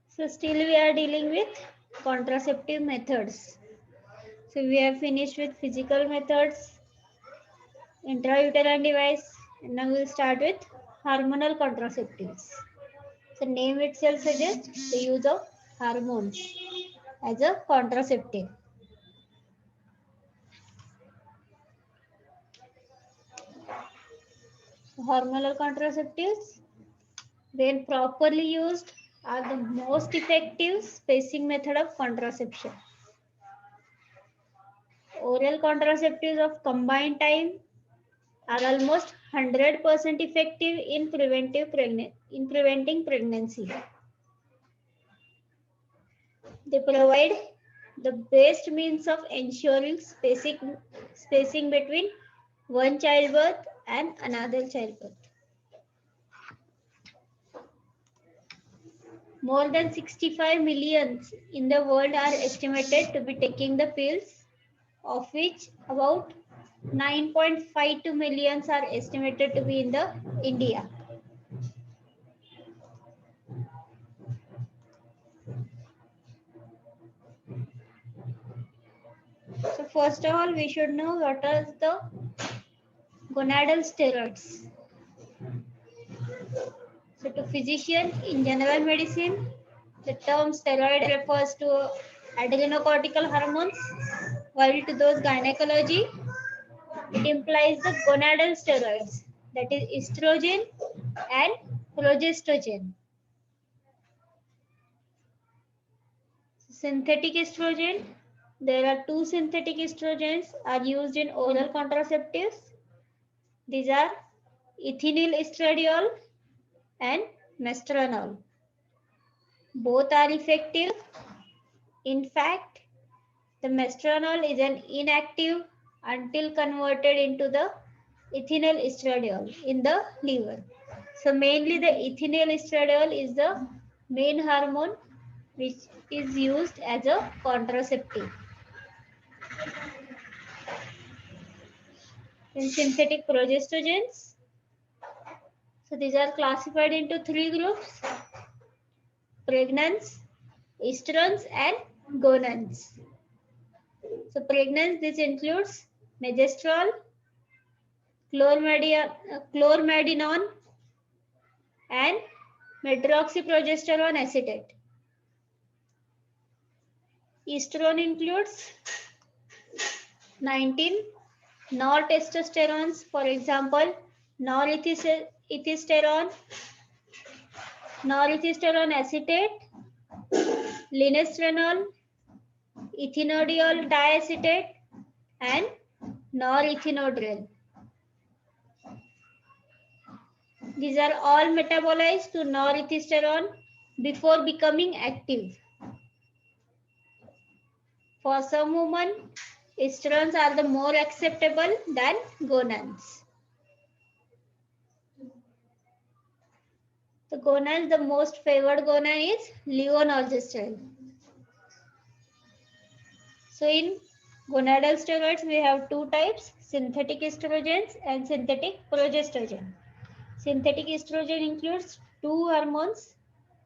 So still we are dealing with contraceptive methods. So we have finished with physical methods, intrauterine device, and now we'll start with hormonal contraceptives. So name itself suggests the use of hormones as a contraceptive. Hormonal contraceptives, when properly used, are the most effective spacing method of contraception. Oral contraceptives of combined time are almost 100% effective in preventing pregnancy. They provide the best means of ensuring spacing between one childbirth and another childbirth. More than 65 million in the world are estimated to be taking the pills, of which about 9.52 million are estimated to be in the India. So first of all, we should know what are the gonadal steroids. So to physician in general medicine, the term steroid refers to adrenocortical hormones, while to those gynecology, it implies the gonadal steroids, that is estrogen and progestogen. Synthetic estrogen, there are two synthetic estrogens are used in oral contraceptives. These are ethinyl estradiol and mestranol. Both are effective. In fact, the mestranol is an inactive until converted into the ethinyl estradiol in the liver. So mainly the ethinyl estradiol is the main hormone which is used as a contraceptive. In synthetic progestogens, so these are classified into three groups: pregnans, estrons and gonans. So pregnans, this includes megestrol, chlormadinon and medroxyprogesterone acetate. Estrone includes 19 nortestosterones, for example, norethisterone, norethisterone acetate, linestrenol, ethinodiol diacetate, and norethinodrel. These are all metabolized to norethisterone before becoming active. For some women, estrogens are the more acceptable than gonans. The gonans, the most favored gonan is levonorgestrel. So in gonadal steroids, we have two types: synthetic estrogens and synthetic progestogen. Synthetic estrogen includes two hormones,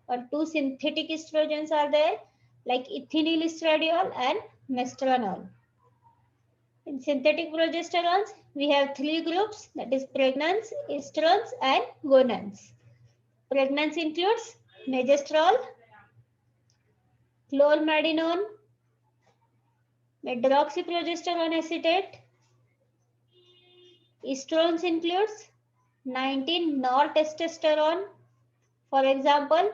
or two synthetic estrogens are there, like ethinyl estradiol and mestranol. In synthetic progesterones, we have three groups, that is pregnans, estrons and gonans. Pregnans includes megestrol, chlormadinon, medroxyprogesterone acetate. Estrons includes 19 nortestosterone, for example,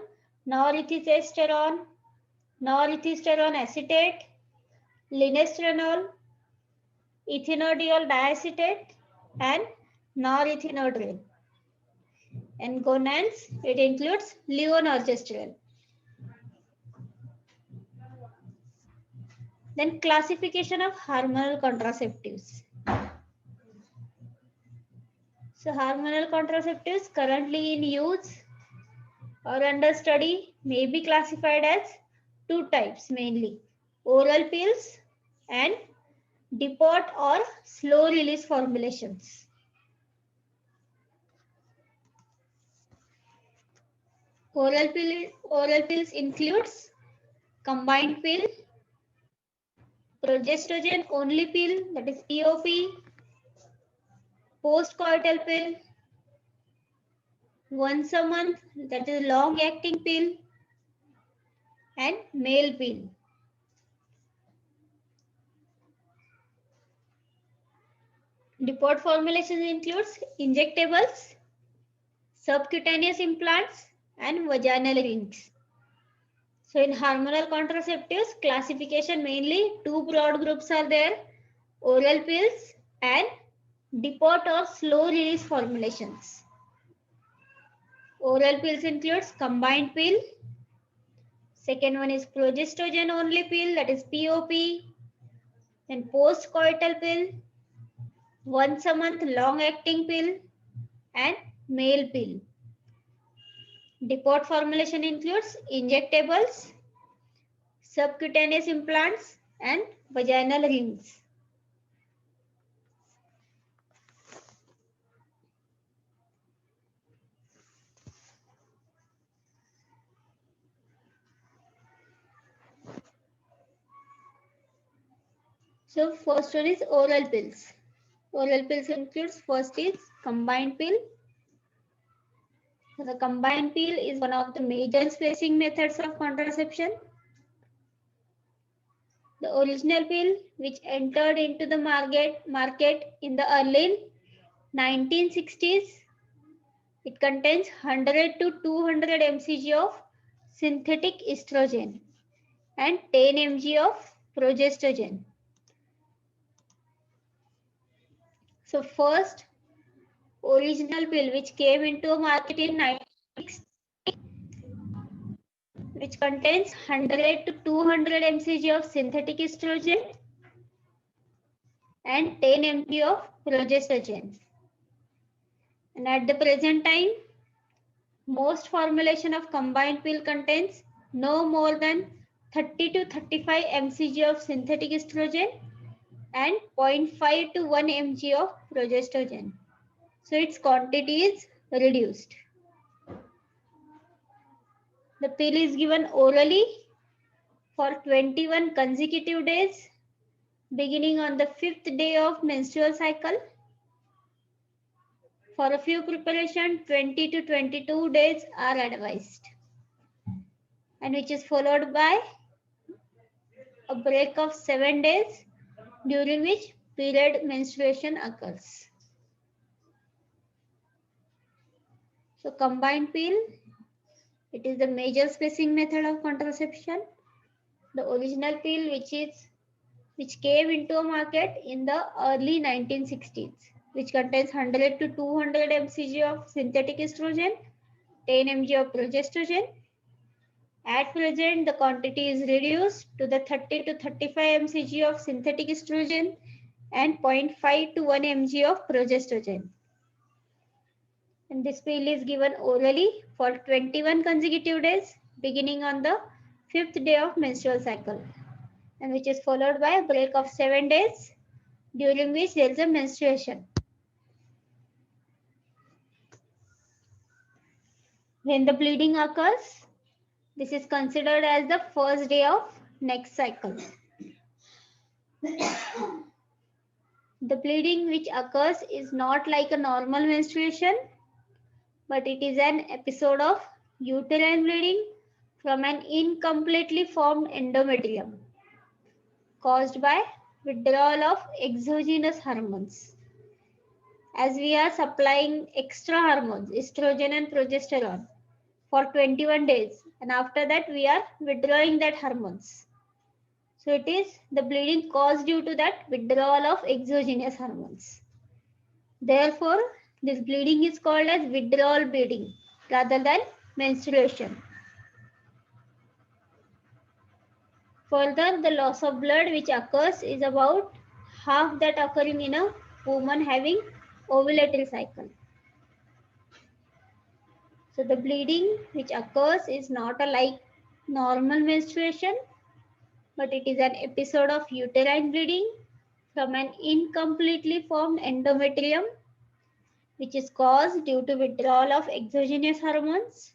norethisterone, norethisterone acetate, linestrenol, ethinodiol diacetate, and norethinodrel. And gonans, it includes levonorgestrel. Then classification of hormonal contraceptives. So hormonal contraceptives currently in use or under study may be classified as two types mainly: oral pills and depot or slow release formulations. Oral pills includes combined pill, progestogen only pill, that is POP, postcoital pill, once a month, that is long acting pill, and male pill. Depot formulations includes injectables, subcutaneous implants, and vaginal rings. So in hormonal contraceptives, classification mainly two broad groups are there: oral pills and depot or slow release formulations. Oral pills includes combined pill. Second one is progestogen only pill, that is POP. Then postcoital pill, once a month long acting pill, and male pill. Depot formulation includes injectables, subcutaneous implants, and vaginal rings. So first one is oral pills. Oral pills includes first is combined pill. So the combined pill is one of the major spacing methods of contraception. The original pill, which entered into the market in the early 1960s, it contains 100 to 200 mcg of synthetic estrogen and 10 mg of progestogen. So first original pill which came into a market in 1960, which contains 100 to 200 mcg of synthetic estrogen and 10 mg of progestogen. And at the present time, most formulation of combined pill contains no more than 30 to 35 mcg of synthetic estrogen and 0.5 to 1 mg of progestogen. So its quantity is reduced. The pill is given orally for 21 consecutive days, beginning on the 5th day of menstrual cycle. For a few preparation, 20 to 22 days are advised, and which is followed by a break of 7 days, during which period menstruation occurs. So combined pill, it is the major spacing method of contraception. The original pill which came into a market in the early 1960s, which contains 100 to 200 mcg of synthetic estrogen, 10 mg of progestogen. At present, the quantity is reduced to the 30 to 35 mcg of synthetic estrogen and 0.5 to 1 mg of progestogen. And this pill is given orally for 21 consecutive days, beginning on the 5th day of menstrual cycle, and which is followed by a break of 7 days, during which there is a menstruation. When the bleeding occurs, this is considered as the first day of next cycle. The bleeding which occurs is not like a normal menstruation, but it is an episode of uterine bleeding from an incompletely formed endometrium caused by withdrawal of exogenous hormones. As we are supplying extra hormones, estrogen and progesterone, for 21 days, and after that we are withdrawing that hormones. So it is the bleeding caused due to that withdrawal of exogenous hormones. Therefore, this bleeding is called as withdrawal bleeding rather than menstruation. Further, the loss of blood which occurs is about half that occurring in a woman having ovulatory cycle. So the bleeding which occurs is not a like normal menstruation, but it is an episode of uterine bleeding from an incompletely formed endometrium, which is caused due to withdrawal of exogenous hormones.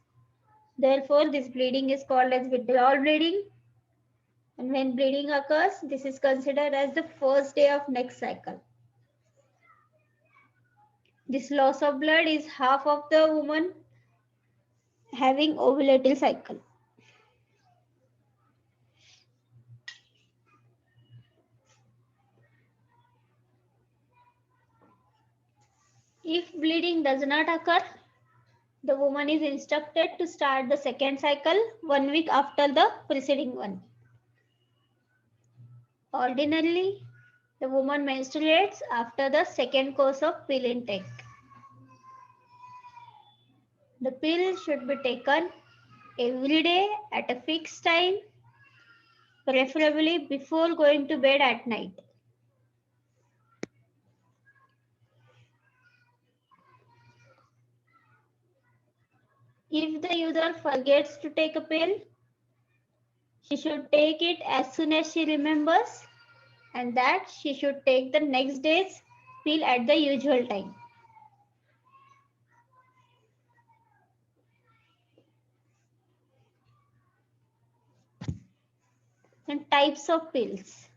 Therefore, this bleeding is called as withdrawal bleeding. And when bleeding occurs, this is considered as the first day of next cycle. This loss of blood is half of the woman having ovulatory cycle. If bleeding does not occur, the woman is instructed to start the second cycle 1 week after the preceding one. Ordinarily, the woman menstruates after the second course of pill intake. The pill should be taken every day at a fixed time, preferably before going to bed at night. If the user forgets to take a pill, she should take it as soon as she remembers, and that she should take the next day's pill at the usual time. And types of pills.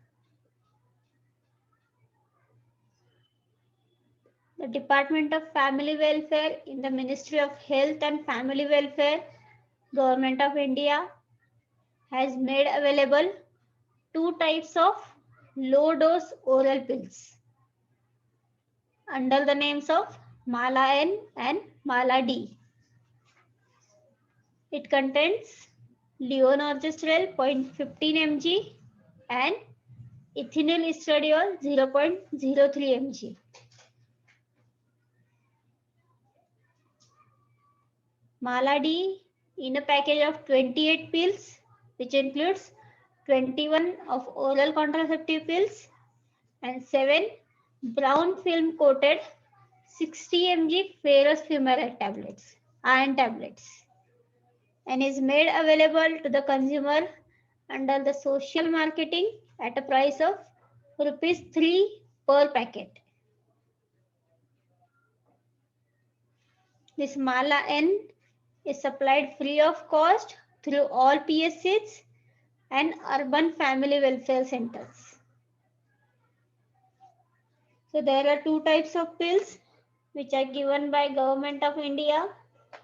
The Department of Family Welfare in the Ministry of Health and Family Welfare, Government of India, has made available 2 types of low-dose oral pills under the names of Mala N and Mala D. It contains levonorgestrel 0.15 mg and ethinyl estradiol 0.03 mg. Mala D in a package of 28 pills, which includes 21 of oral contraceptive pills and 7 brown film coated 60 mg ferrous fumarate tablets, iron tablets, and is made available to the consumer under the social marketing at a price of rupees 3 per packet. This Mala N is supplied free of cost through all PSCs and urban family welfare centers. So there are 2 types of pills which are given by Government of India,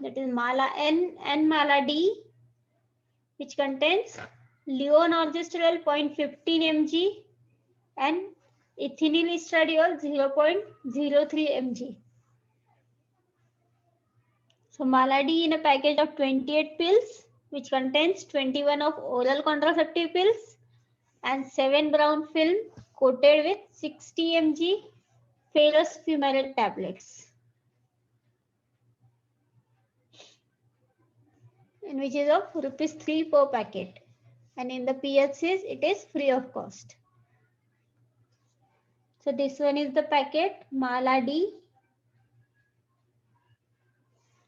that is Mala N and Mala D, which contains levonorgestrel 0.15 mg and ethinyl estradiol 0.03 mg. So Mala D in a package of 28 pills, which contains 21 of oral contraceptive pills and 7 brown film coated with 60 mg ferrous fumarate tablets, and which is of rupees 3 per packet, and in the PHCs it is free of cost. So this one is the packet Mala D.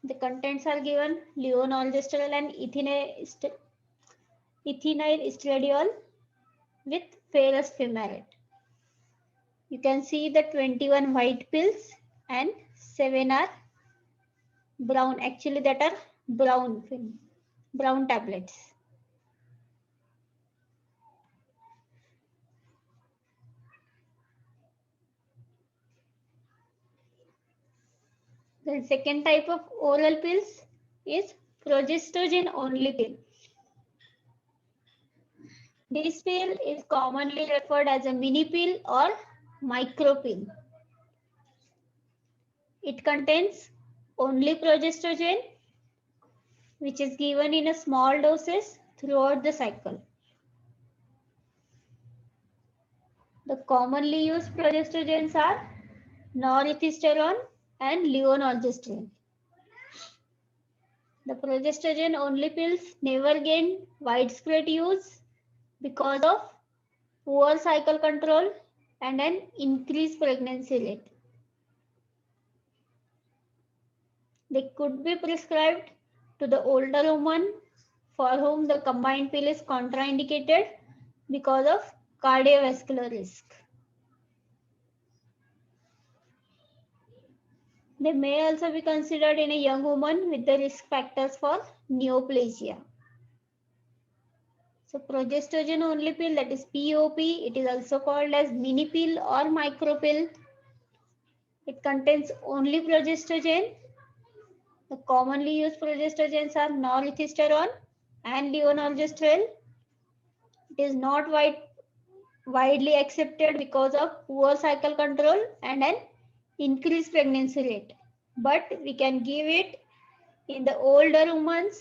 The contents are given levonorgestrel and ethinyl estradiol with ferrous fumarate. You can see the 21 white pills and 7 are brown, actually that are brown tablets. The second type of oral pills is progestogen only pill. This pill is commonly referred as a mini pill or micro pill. It contains only progestogen, which is given in a small doses throughout the cycle. The commonly used progestogens are norethistolone and levonorgestrel. The progestogen only pills never gained widespread use because of poor cycle control and an increased pregnancy rate. They could be prescribed to the older woman for whom the combined pill is contraindicated because of cardiovascular risk. They may also be considered in a young woman with the risk factors for neoplasia. So progestogen only pill, that is POP, it is also called as mini pill or micro pill. It contains only progestogen. The commonly used progestogens are norethistérone and levonorgestrel. It is not widely accepted because of poor cycle control and an increased pregnancy rate. But we can give it in the older women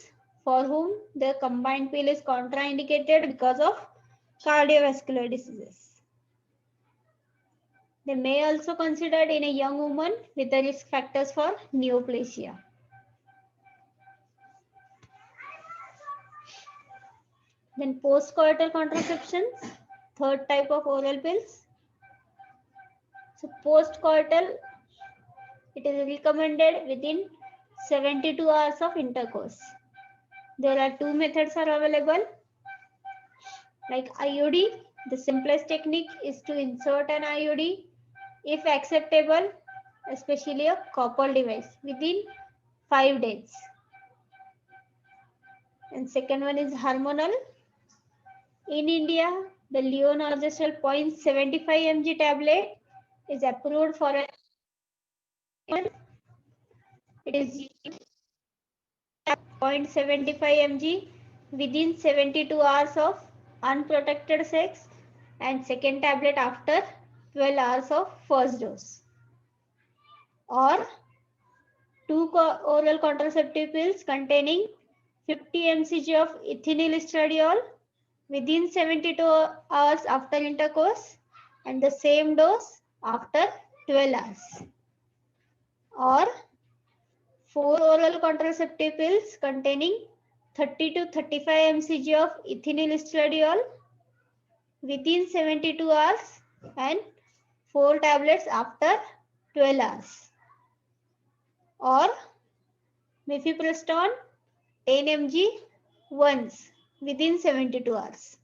for whom the combined pill is contraindicated because of cardiovascular diseases. They may also considered in a young woman with the risk factors for neoplasia. Then postcoital contraceptions, third type of oral pills. So postcoital, it is recommended within 72 hours of intercourse. There are two methods are available. Like IUD, the simplest technique is to insert an IUD if acceptable, especially a copper device, within 5 days. And second one is hormonal. In India, the levonorgestrel 0.75 mg tablet is approved for a it is 0.75 mg within 72 hours of unprotected sex, and second tablet after 12 hours of first dose. Or two oral contraceptive pills containing 50 mcg of ethinyl estradiol within 72 hours after intercourse and the same dose after 12 hours. Or 4 oral contraceptive pills containing 30 to 35 mcg of ethinyl estradiol within 72 hours and 4 tablets after 12 hours. Or mifepristone 10 mg once within 72 hours.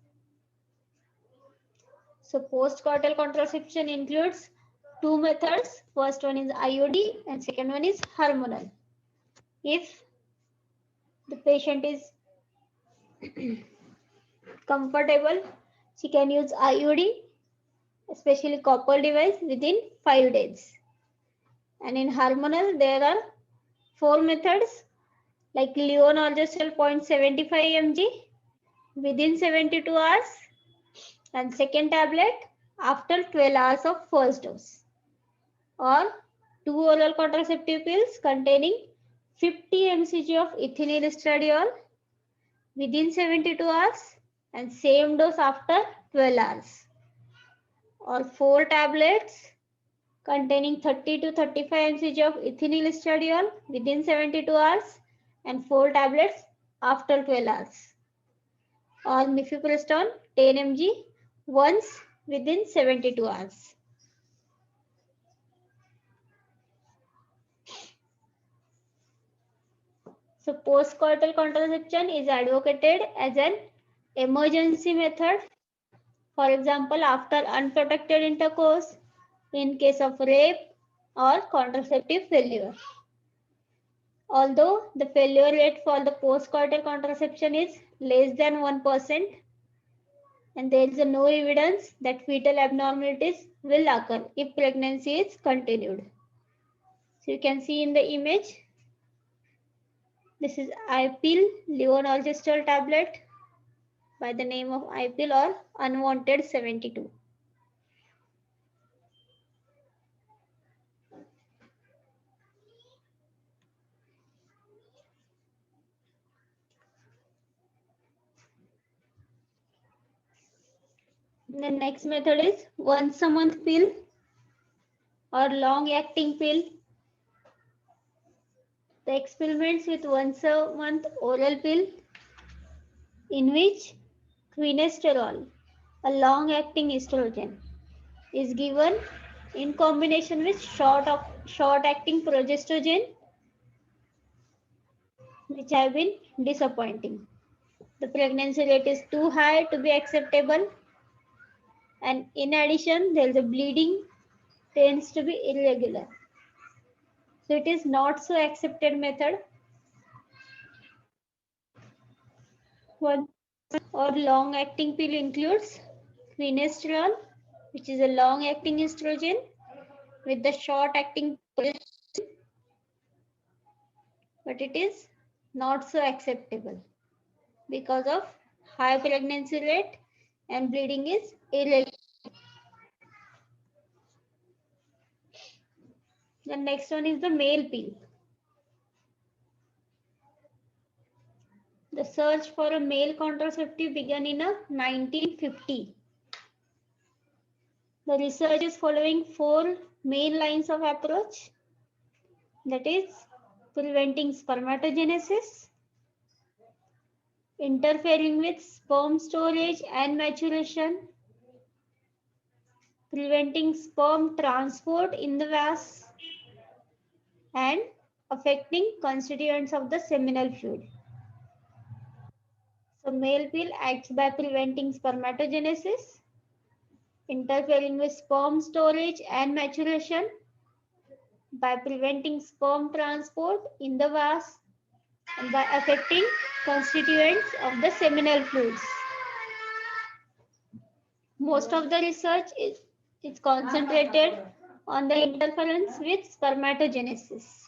So postcoital contraception includes two methods. First one is IUD and second one is hormonal. If the patient is comfortable, she can use IUD, especially copper device, within 5 days. And in hormonal, there are 4 methods like levonorgestrel 0.75 mg within 72 hours and second tablet after 12 hours of first dose. Or 2 oral contraceptive pills containing 50 mcg of ethinyl estradiol within 72 hours and same dose after 12 hours. Or 4 tablets containing 30 to 35 mcg of ethinyl estradiol within 72 hours and 4 tablets after 12 hours. Or mifepristone 10 mg once within 72 hours. So postcoital contraception is advocated as an emergency method. For example, after unprotected intercourse, in case of rape or contraceptive failure. Although the failure rate for the postcoital contraception is less than 1%, and there is no evidence that fetal abnormalities will occur if pregnancy is continued. So you can see in the image, this is I-pill levonorgestrel tablet by the name of I-pill or unwanted 72. The next method is once a month pill or long acting pill. The experiments with once a month oral pill in which quinesterol, a long acting estrogen, is given in combination with short acting progestogen which have been disappointing. The pregnancy rate is too high to be acceptable, and in addition, there is a bleeding tends to be irregular. So it is not so accepted method. One or long-acting pill includes finasteride, which is a long-acting estrogen with the short-acting, but it is not so acceptable because of high pregnancy rate and bleeding is irregular. The next one is the male pill. The search for a male contraceptive began in 1950. The research is following 4 main lines of approach. That is preventing spermatogenesis, interfering with sperm storage and maturation, preventing sperm transport in the vas, and affecting constituents of the seminal fluid. So male pill acts by preventing spermatogenesis, interfering with sperm storage and maturation, by preventing sperm transport in the vas, and by affecting constituents of the seminal fluids. Most of the research is concentrated on the interference with spermatogenesis.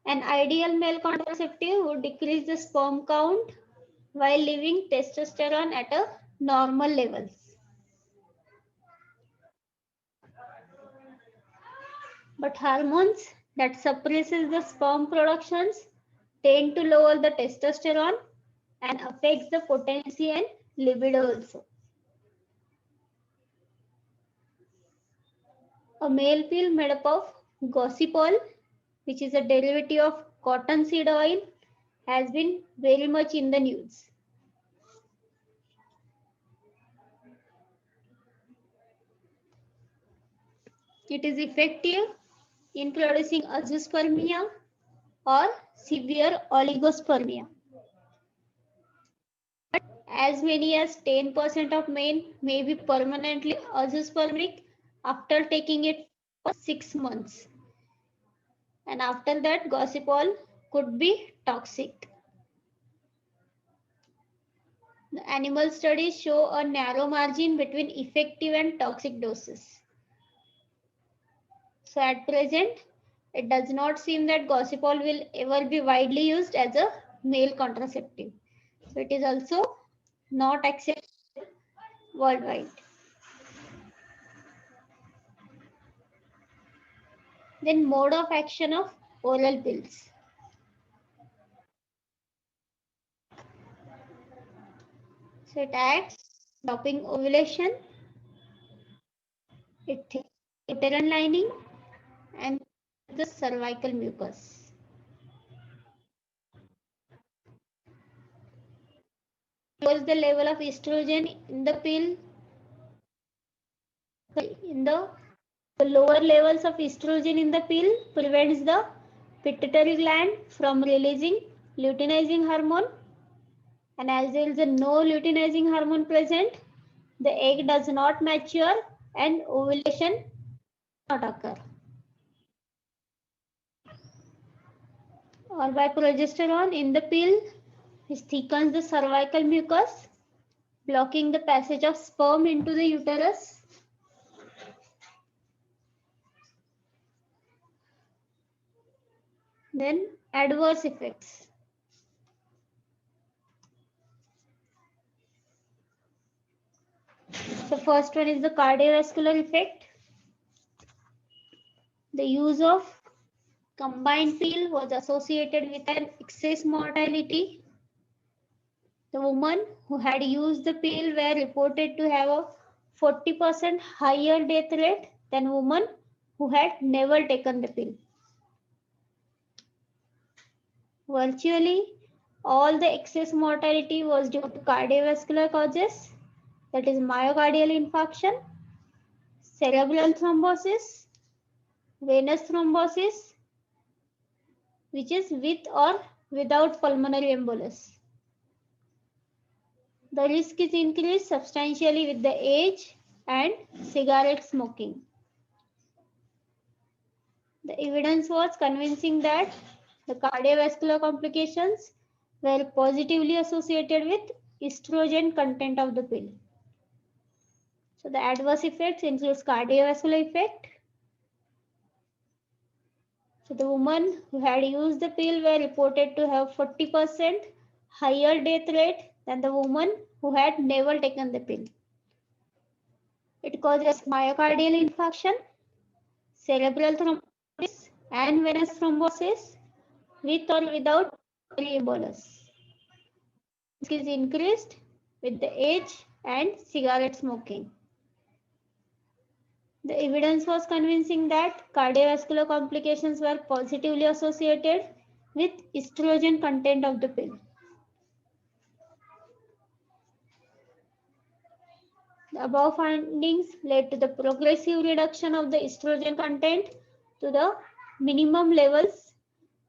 An ideal male contraceptive would decrease the sperm count while leaving testosterone at a normal levels. But hormones that suppresses the sperm productions tend to lower the testosterone and affects the potency and libido also. A male pill made up of gossypol, which is a derivative of cottonseed oil, has been very much in the news. It is effective in producing azoospermia or severe oligospermia. As many as 10% of men may be permanently azoospermic after taking it for 6 months. And after that, gossypol could be toxic. The animal studies show a narrow margin between effective and toxic doses. So at present, it does not seem that gossypol will ever be widely used as a male contraceptive. So it is also not accepted worldwide. Then mode of action of oral pills. So it acts stopping ovulation, it thins the uterine lining and the cervical mucus. Lowers the level of estrogen in the pill. The lower levels of estrogen in the pill prevents the pituitary gland from releasing luteinizing hormone, and as there is no luteinizing hormone present, the egg does not mature and ovulation does not occur. Or by progesterone in the pill, which thickens the cervical mucus, blocking the passage of sperm into the uterus. Then adverse effects. The first one is the cardiovascular effect. The use of combined pill was associated with an excess mortality. The women who had used the pill were reported to have a 40% higher death rate than women who had never taken the pill. Virtually all the excess mortality was due to cardiovascular causes, that is myocardial infarction, cerebral thrombosis, venous thrombosis, which is with or without pulmonary embolus. The risk is increased substantially with the age and cigarette smoking. The evidence was convincing that the cardiovascular complications were positively associated with estrogen content of the pill. So the adverse effects includes cardiovascular effect. So the women who had used the pill were reported to have 40% higher death rate than the woman who had never taken the pill. It causes myocardial infarction, cerebral thrombosis, and venous thrombosis with or without embolus. Risk is increased with the age and cigarette smoking. The evidence was convincing that cardiovascular complications were positively associated with estrogen content of the pill. The above findings led to the progressive reduction of the estrogen content to the minimum levels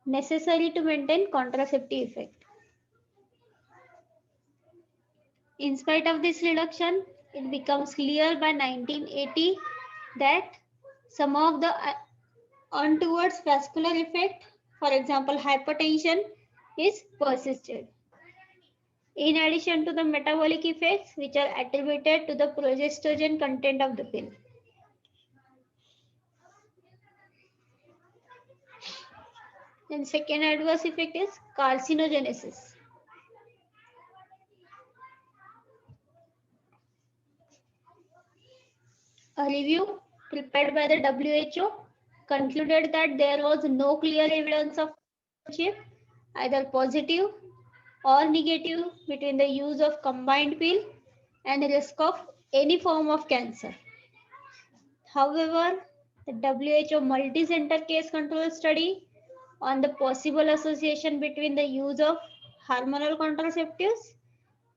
necessary to maintain contraceptive effect. In spite of this reduction, it becomes clear by 1980 that some of the untoward vascular effect, for example hypertension, is persisted. In addition to the metabolic effects which are attributed to the progestogen content of the pill. Then second adverse effect is carcinogenesis. A review prepared by the WHO concluded that there was no clear evidence of relationship, either positive or negative, between the use of combined pill and risk of any form of cancer. However, the WHO multi-center case control study on the possible association between the use of hormonal contraceptives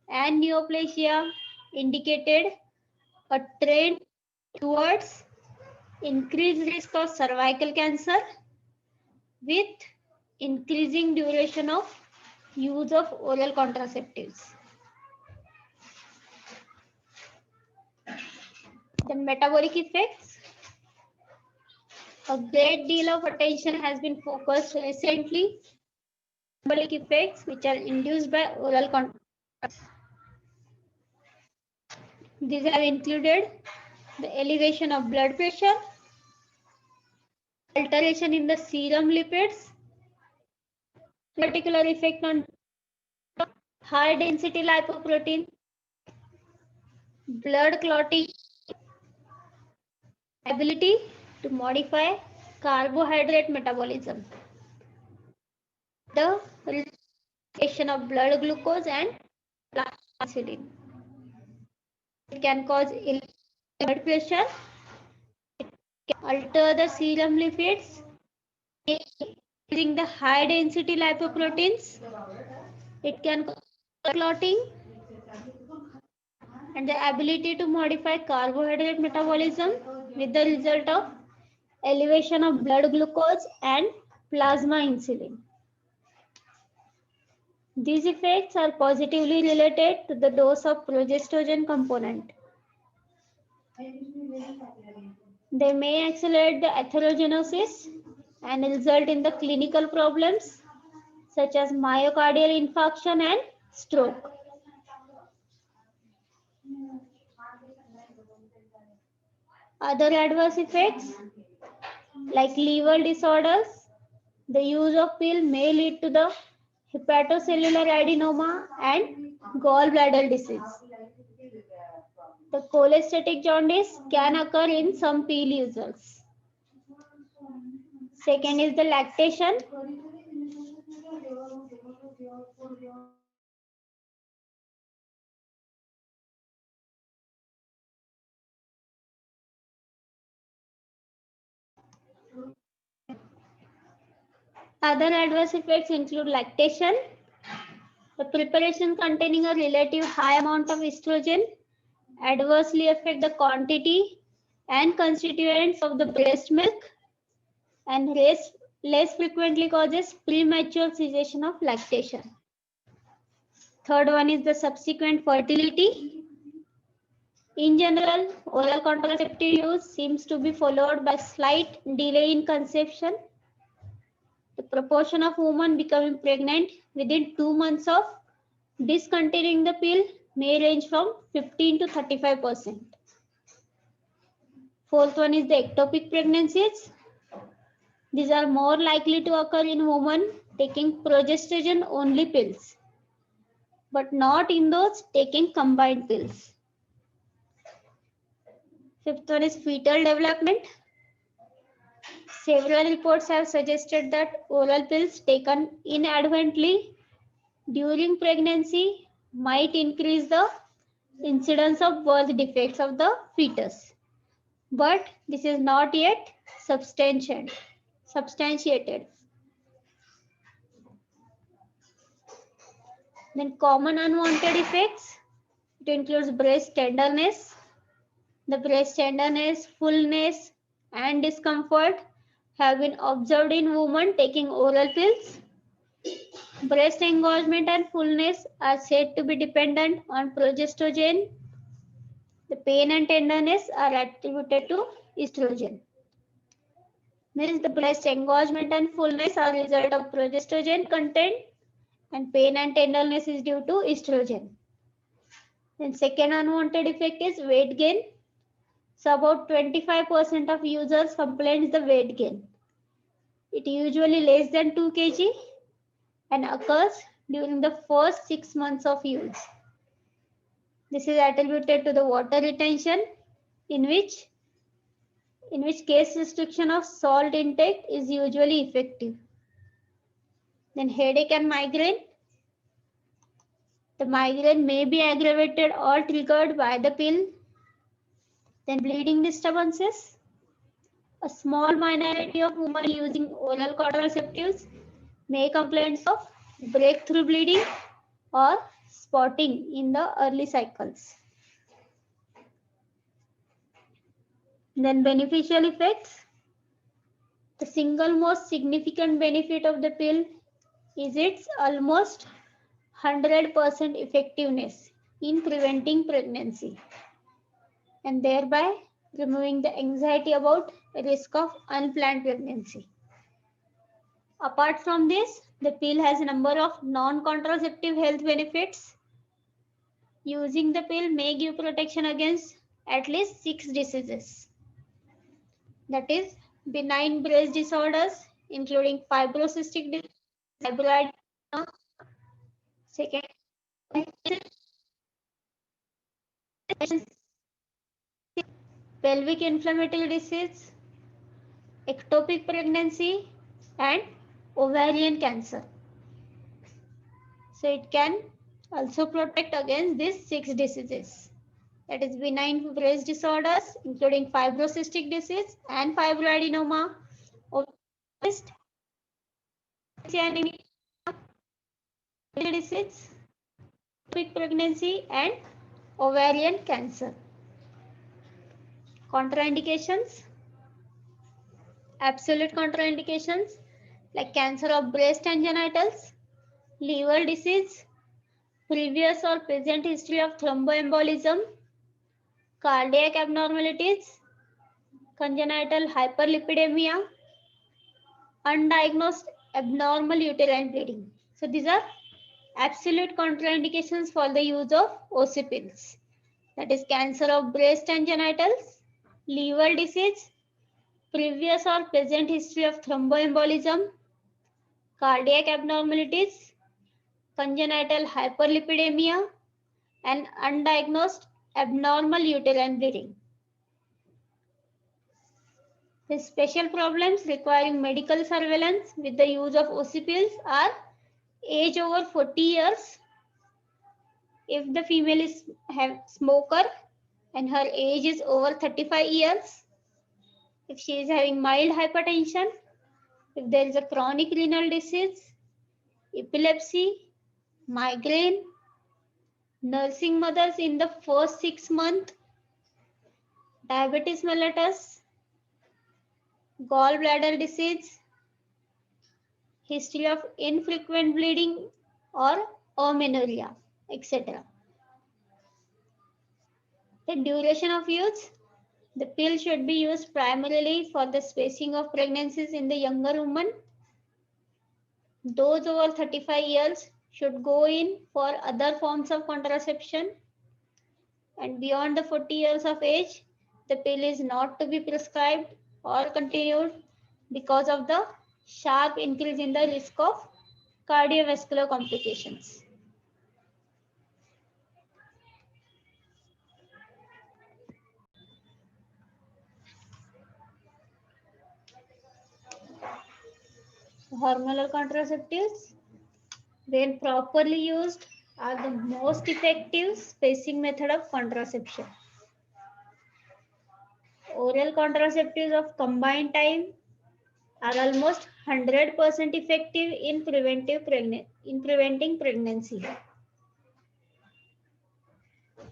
and neoplasia indicated a trend towards increased risk of cervical cancer with increasing duration of use of oral contraceptives. The metabolic effects. A great deal of attention has been focused recently on metabolic effects which are induced by oral contraceptives. These have included the elevation of blood pressure, alteration in the serum lipids, particular effect on high density lipoprotein, blood clotting, ability to modify carbohydrate metabolism, the regulation of blood glucose and insulin. It can cause blood pressure, it can alter the serum lipids, increasing the high density lipoproteins, it can cause clotting, and the ability to modify carbohydrate metabolism with the result of elevation of blood glucose and plasma insulin. These effects are positively related to the dose of progestogen component. They may accelerate the atherogenesis and result in the clinical problems such as myocardial infarction and stroke. Other adverse effects like liver disorders, the use of pill may lead to the hepatocellular adenoma and gallbladder disease. The cholestatic jaundice can occur in some pill users. Second is the lactation. Other adverse effects include lactation. The preparation containing a relative high amount of estrogen adversely affect the quantity and constituents of the breast milk and less frequently causes premature cessation of lactation. Third one is the subsequent fertility. In general, oral contraceptive use seems to be followed by slight delay in conception. The proportion of women becoming pregnant within 2 months of discontinuing the pill may range from 15 to 35%. Fourth one is the ectopic pregnancies. These are more likely to occur in women taking progesterone only pills, but not in those taking combined pills. Fifth one is fetal development. Several reports have suggested that oral pills taken inadvertently during pregnancy might increase the incidence of birth defects of the fetus, but this is not yet substantiated. Then common unwanted effects, it includes breast tenderness. The breast tenderness, fullness, and discomfort have been observed in women taking oral pills. Breast engorgement and fullness are said to be dependent on progesterone. The pain and tenderness are attributed to estrogen. Means the breast engorgement and fullness are a result of progesterone content, and pain and tenderness is due to estrogen. Then second unwanted effect is weight gain. So about 25% of users complain the weight gain. It usually less than 2 kg and occurs during the first 6 months of use. This is attributed to the water retention, in which case restriction of salt intake is usually effective. Then headache and migraine. The migraine may be aggravated or triggered by the pill. Then bleeding disturbances. A small minority of women using oral contraceptives may complain of breakthrough bleeding or spotting in the early cycles. Then beneficial effects. The single most significant benefit of the pill is its almost 100% effectiveness in preventing pregnancy and thereby removing the anxiety about risk of unplanned pregnancy. Apart from this, the pill has a number of non-contraceptive health benefits. Using the pill may give protection against at least 6 diseases. That is benign breast disorders, including fibrocystic disease, fibroid, second, pelvic inflammatory disease, ectopic pregnancy, and ovarian cancer. So it can also protect against these 6 diseases. That is benign breast disorders, including fibrocystic disease and fibroadenoma, disease, ectopic pregnancy, and ovarian cancer. Contraindications. Absolute contraindications like cancer of breast and genitals, liver disease, previous or present history of thromboembolism, cardiac abnormalities, congenital hyperlipidemia, undiagnosed abnormal uterine bleeding. So these are absolute contraindications for the use of OC pills. That is cancer of breast and genitals, liver disease, previous or present history of thromboembolism, cardiac abnormalities, congenital hyperlipidemia, and undiagnosed abnormal uterine bleeding. The special problems requiring medical surveillance with the use of OC pills are age over 40 years. If the female is smoker and her age is over 35 years, if she is having mild hypertension, if there is a chronic renal disease, epilepsy, migraine, nursing mothers in the first 6 months, diabetes mellitus, gallbladder disease, history of infrequent bleeding or amenorrhea, etc. The duration of use. The pill should be used primarily for the spacing of pregnancies in the younger woman. Those over 35 years should go in for other forms of contraception. And beyond the 40 years of age, the pill is not to be prescribed or continued because of the sharp increase in the risk of cardiovascular complications. Hormonal contraceptives, when properly used, are the most effective spacing method of contraception. Oral contraceptives of combined time are almost 100% effective in preventing pregnancy.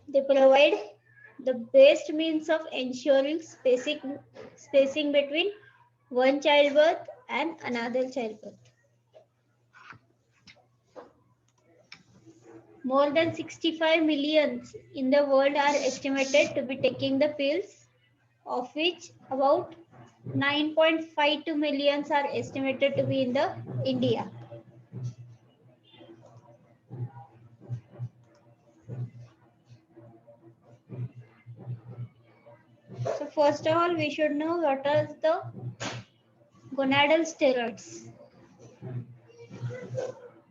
They provide the best means of ensuring spacing between one childbirth and another childbirth. More than 65 million in the world are estimated to be taking the pills, of which about 9.52 million are estimated to be in the India. So first of all, we should know what are the gonadal steroids.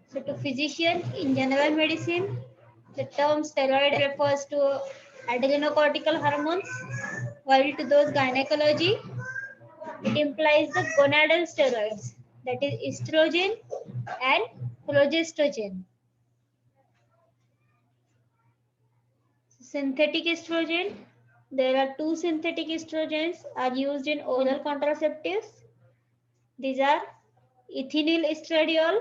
So to physician in general medicine, the term steroid refers to adrenocortical hormones, while to those gynecology, it implies the gonadal steroids, that is estrogen and progestogen. Synthetic estrogen, there are two synthetic estrogens are used in oral contraceptives. These are ethinyl estradiol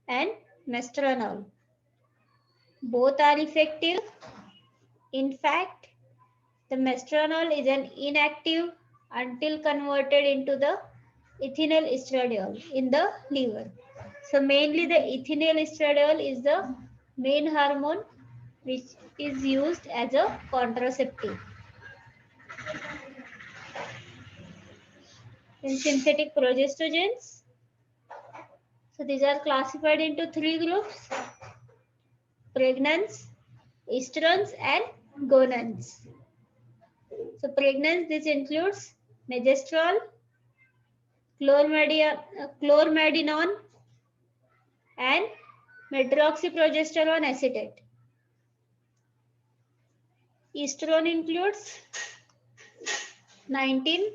and mestranol. Both are effective. In fact, the mestranol is an inactive until converted into the ethinyl estradiol in the liver. So mainly the ethinyl estradiol is the main hormone which is used as a contraceptive. In synthetic progestogens, so these are classified into three groups: pregnans, estrons and gonans. So pregnans, this includes megestrol, chlormedinon and medroxyprogesterone acetate. Estrone includes 19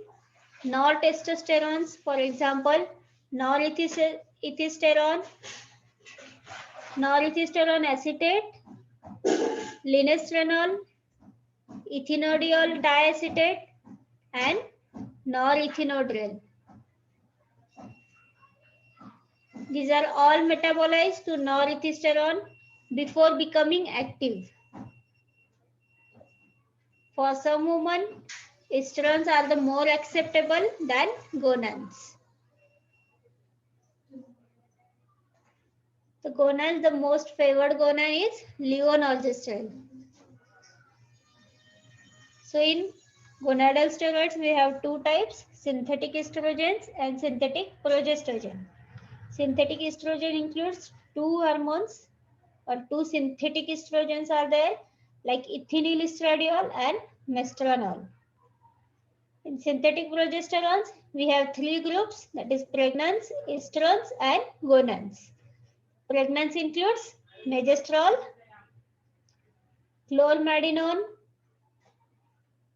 nortestosterones, for example, norethisterone, norethisterone acetate, linestrenol, ethinodiol diacetate, and norethinodrel. These are all metabolized to norethisterone before becoming active. For some women, estrogens are the more acceptable than gonans. The gonans, the most favored gonan is levonorgestrel. So in gonadal steroids, we have two types: synthetic estrogens and synthetic progestogen. Synthetic estrogen includes two hormones, or two synthetic estrogens are there, like ethinyl estradiol and mestranol. In synthetic progesterones, we have three groups, that is pregnans, estrons and gonans. Pregnans includes megestrol, chlormedinon,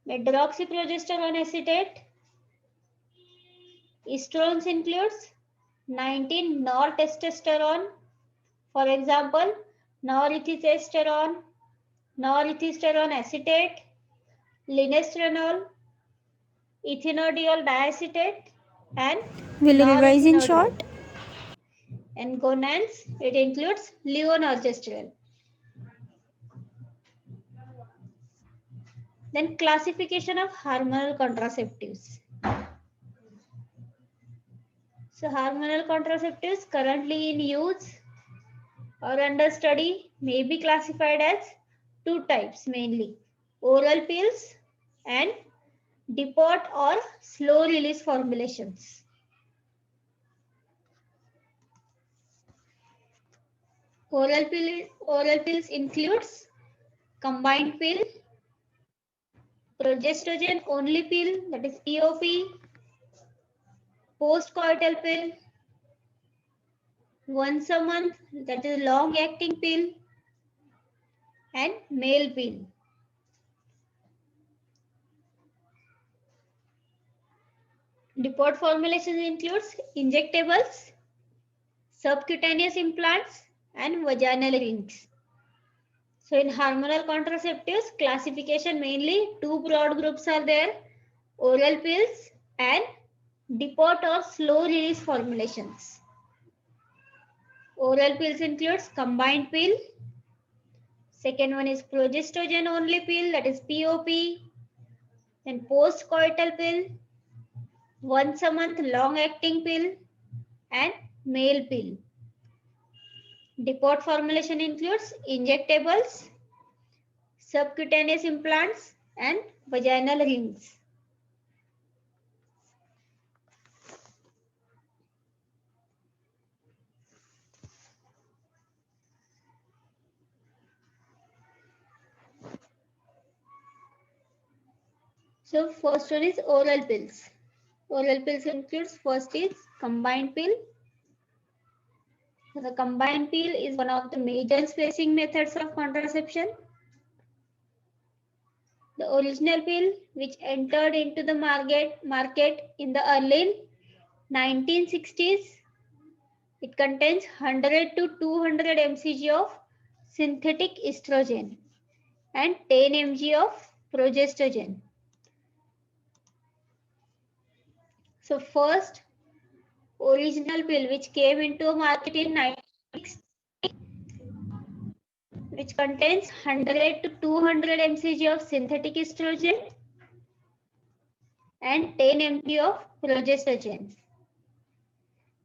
medroxyprogesterone acetate. Estrogens includes 19 nortestosterone, for example, norethisterone, norethisterone acetate, linestrenol, ethinodiol diacetate, and Will you revise in norethinodrel. short? And gonans, it includes levonorgestrel. Then classification of hormonal contraceptives. So hormonal contraceptives currently in use or under study may be classified as two types mainly: oral pills and depot or slow release formulations. Oral pills includes combined pill, progestogen only pill, that is POP, postcoital pill, once a month, that is long acting pill, and male pill. Depot formulations includes injectables, subcutaneous implants, and vaginal rings. So in hormonal contraceptives, classification mainly two broad groups are there: oral pills and depot or slow release formulations. Oral pills includes combined pill. Second one is progestogen only pill, that is POP. Then postcoital pill, once a month long acting pill, and male pill. Depot formulation includes injectables, subcutaneous implants, and vaginal rings. So first one is oral pills. Oral pills includes first is combined pill. So the combined pill is one of the major spacing methods of contraception. The original pill, which entered into the market in the early 1960s, it contains 100 to 200 mcg of synthetic estrogen and 10 mg of progestogen. So first original pill which came into market in 1960, which contains 100 to 200 mcg of synthetic estrogen and 10 mg of progestogen.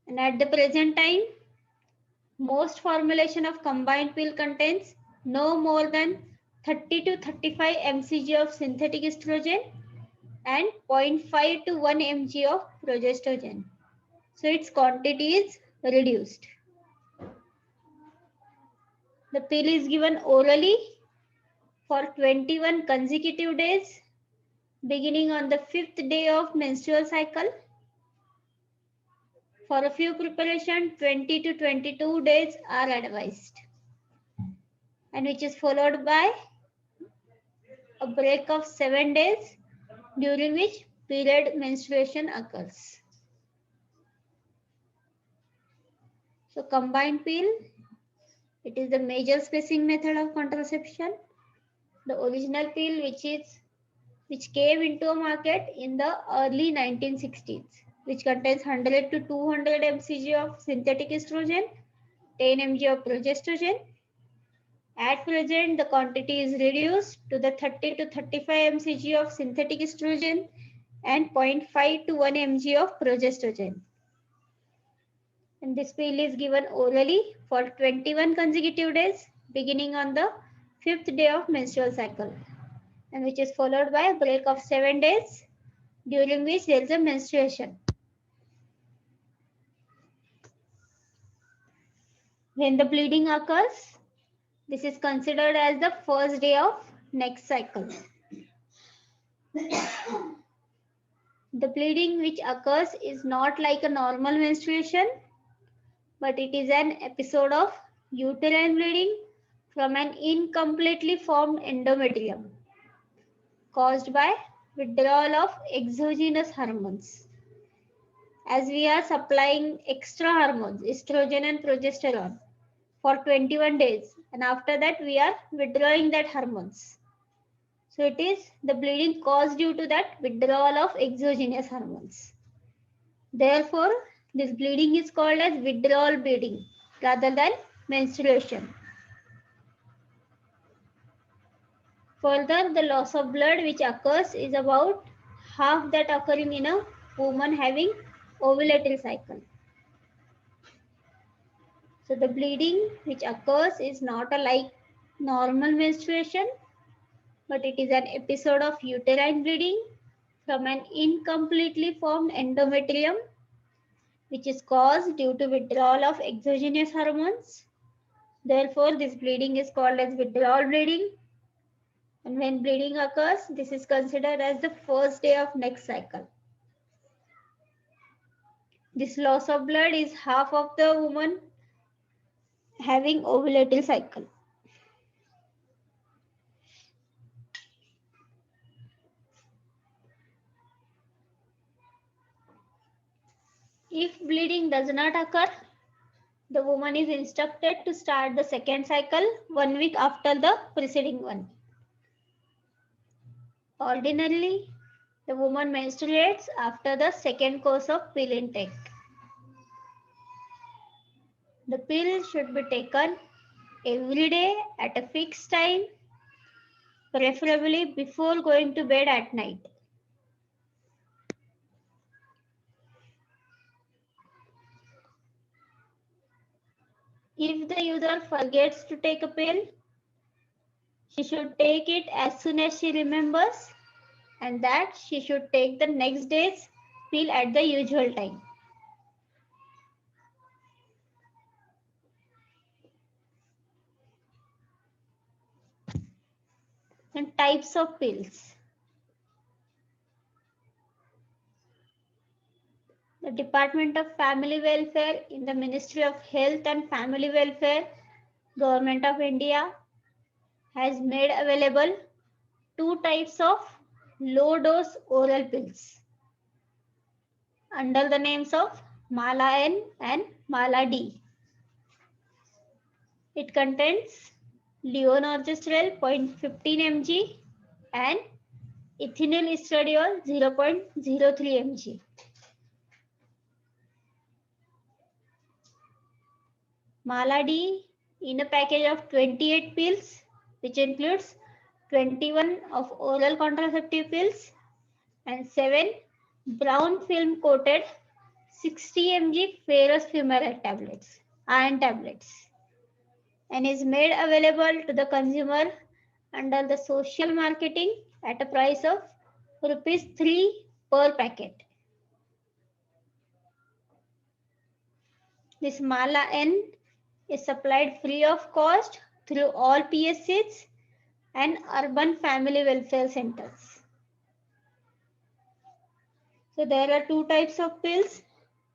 And at the present time, most formulation of combined pill contains no more than 30 to 35 mcg of synthetic estrogen and 0.5 to 1 mg of progestogen. So its quantity is reduced. The pill is given orally for 21 consecutive days, beginning on the 5th day of menstrual cycle. For a few preparation, 20 to 22 days are advised, and which is followed by a break of 7 days, during which period menstruation occurs. So combined pill, it is the major spacing method of contraception. The original pill which came into a market in the early 1960s, which contains 100 to 200 mcg of synthetic estrogen, 10 mg of progestogen. At present, the quantity is reduced to the 30 to 35 mcg of synthetic estrogen and 0.5 to 1 mg of progestogen. And this pill is given orally for 21 consecutive days, beginning on the 5th day of menstrual cycle, and which is followed by a break of 7 days, during which there is a menstruation. When the bleeding occurs, this is considered as the first day of next cycle. The bleeding which occurs is not like a normal menstruation, but it is an episode of uterine bleeding from an incompletely formed endometrium caused by withdrawal of exogenous hormones. As we are supplying extra hormones, estrogen and progesterone, for 21 days, and after that we are withdrawing that hormones. So it is the bleeding caused due to that withdrawal of exogenous hormones. Therefore, this bleeding is called as withdrawal bleeding rather than menstruation. Further, the loss of blood which occurs is about half that occurring in a woman having ovulatory cycle. So the bleeding which occurs is not a like normal menstruation, but it is an episode of uterine bleeding from an incompletely formed endometrium, which is caused due to withdrawal of exogenous hormones. Therefore, this bleeding is called as withdrawal bleeding. And when bleeding occurs, this is considered as the first day of next cycle. This loss of blood is half of the woman having ovulating cycle. If bleeding does not occur, the woman is instructed to start the second cycle 1 week after the preceding one. Ordinarily, the woman menstruates after the second course of pill intake. The pill should be taken every day at a fixed time, preferably before going to bed at night. If the user forgets to take a pill, she should take it as soon as she remembers, and that she should take the next day's pill at the usual time. And types of pills. The Department of Family Welfare in the Ministry of Health and Family Welfare, Government of India, has made available 2 types of low-dose oral pills under the names of Mala N and Mala D. It contains levonorgestrel 0.15 mg and ethinyl estradiol 0.03 mg. Mala D in a package of 28 pills, which includes 21 of oral contraceptive pills and 7 brown film coated 60 mg ferrous fumarate tablets, iron tablets, and is made available to the consumer under the social marketing at a price of rupees 3 per packet. This Mala N is supplied free of cost through all PSCs and urban family welfare centers. So there are 2 types of pills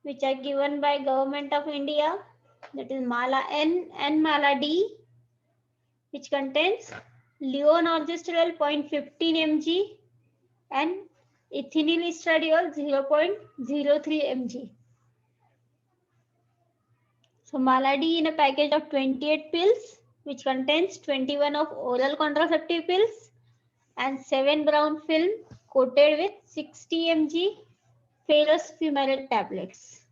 which are given by Government of India, that is Mala N and Mala D, which contains levonorgestrel 0.15 mg and ethinyl estradiol 0.03 mg. So Mala D in a package of 28 pills, which contains 21 of oral contraceptive pills and 7 brown film coated with 60 mg ferrous fumarate tablets,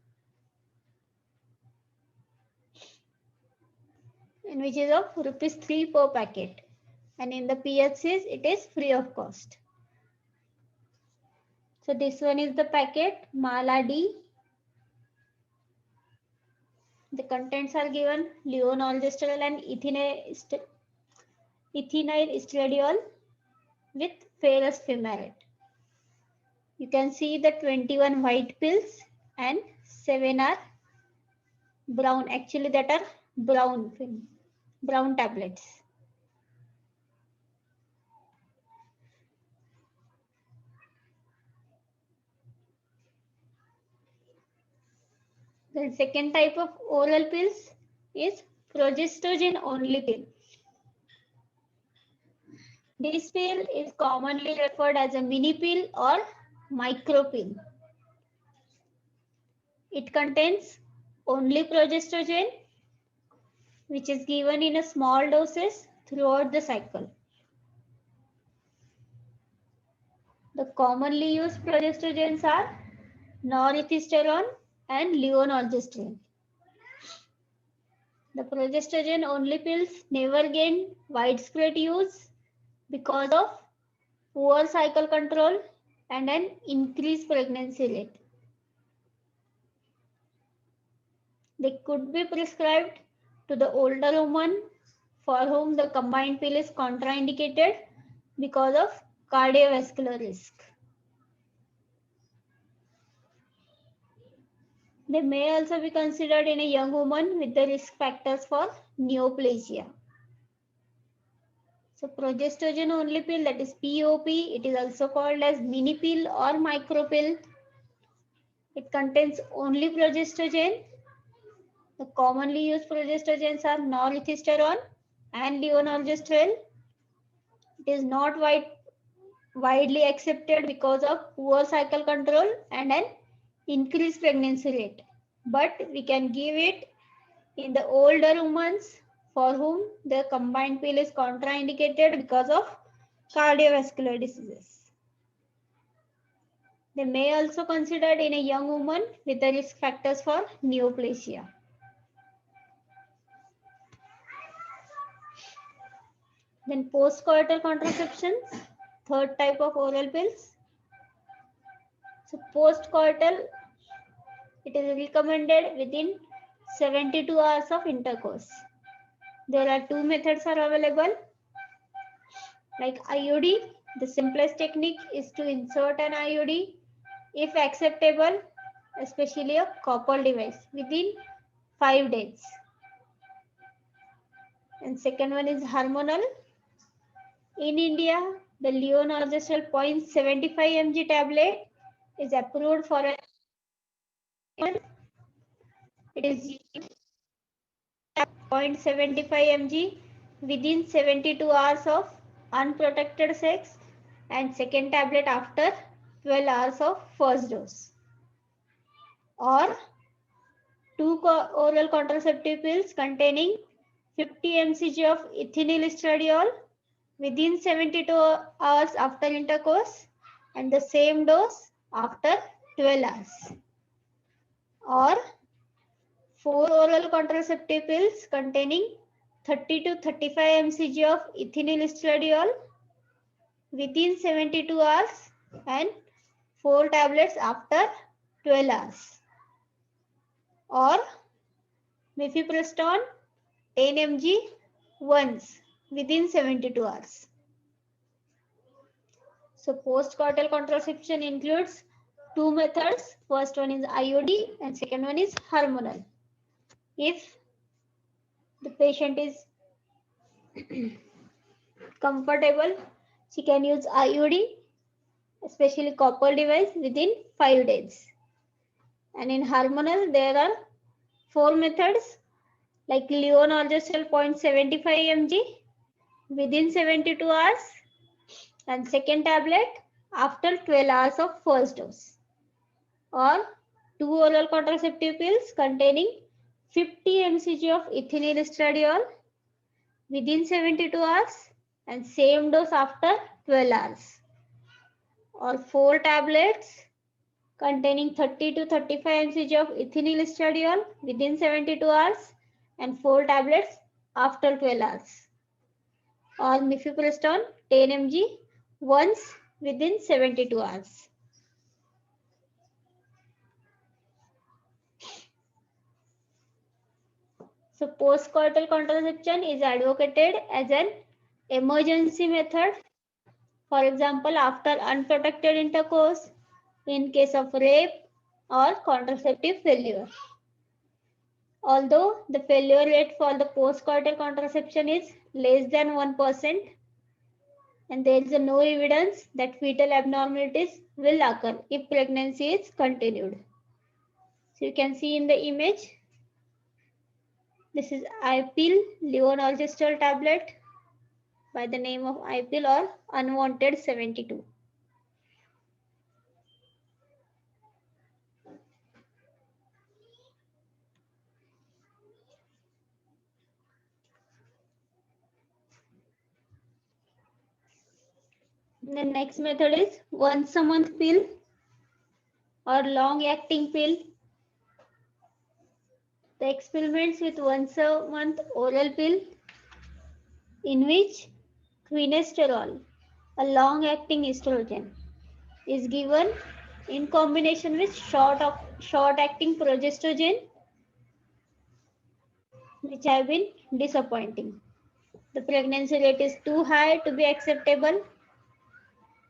and which is of rupees 3 per packet, and in the PHCs it is free of cost. So this one is the packet Mala D. The contents are given levonorgestrel and ethinyl estradiol with ferrous fumarate. You can see the 21 white pills and 7 are brown, actually that are brown film, brown tablets. The second type of oral pills is progestogen only pill. This pill is commonly referred as a mini pill or micro pill. It contains only progestogen, which is given in a small doses throughout the cycle. The commonly used progestogens are norethistérone and levonorgestrel. The progestogen only pills never gained widespread use because of poor cycle control and an increased pregnancy rate. They could be prescribed to the older woman for whom the combined pill is contraindicated because of cardiovascular risk. They may also be considered in a young woman with the risk factors for neoplasia. So progestogen only pill, that is POP, it is also called as mini pill or micro pill. It contains only progestogen. The commonly used progestogens are norethistérone and levonorgestrel. It is not widely accepted because of poor cycle control and an increased pregnancy rate. But we can give it in the older women for whom the combined pill is contraindicated because of cardiovascular diseases. They may also considered in a young woman with the risk factors for neoplasia. Then postcoital contraceptions, third type of oral pills. So postcoital, it is recommended within 72 hours of intercourse. There are two methods are available. Like IUD, the simplest technique is to insert an IUD if acceptable, especially a copper device, within 5 days. And second one is hormonal. In India, the levonorgestrel 0.75 mg tablet is approved for a it is 0.75 mg within 72 hours of unprotected sex and second tablet after 12 hours of first dose. Or two oral contraceptive pills containing 50 mcg of ethinyl estradiol within 72 hours after intercourse and the same dose after 12 hours. Or 4 oral contraceptive pills containing 30 to 35 mcg of ethinyl estradiol within 72 hours and 4 tablets after 12 hours. Or mifepristone 10 mg once within 72 hours. So postcoital contraception includes two methods. First one is IUD and second one is hormonal. If the patient is comfortable, she can use IUD, especially copper device, within 5 days. And in hormonal, there are 4 methods like levonorgestrel 0.75 mg within 72 hours and second tablet after 12 hours of first dose. Or 2 oral contraceptive pills containing 50 mcg of ethinyl estradiol within 72 hours and same dose after 12 hours. Or 4 tablets containing 30 to 35 mcg of ethinyl estradiol within 72 hours and 4 tablets after 12 hours. Or mifepristone 10 mg once within 72 hours. So postcoital contraception is advocated as an emergency method. For example, after unprotected intercourse, in case of rape or contraceptive failure. Although the failure rate for the postcoital contraception is less than 1%, and there is no evidence that fetal abnormalities will occur if pregnancy is continued. So you can see in the image, this is I-pill levonorgestrel tablet by the name of I-pill or unwanted 72. The next method is once a month pill or long acting pill. The experiments with once a month oral pill in which quinesterol, a long acting estrogen, is given in combination with short acting progestogen. which have been disappointing. The pregnancy rate is too high to be acceptable,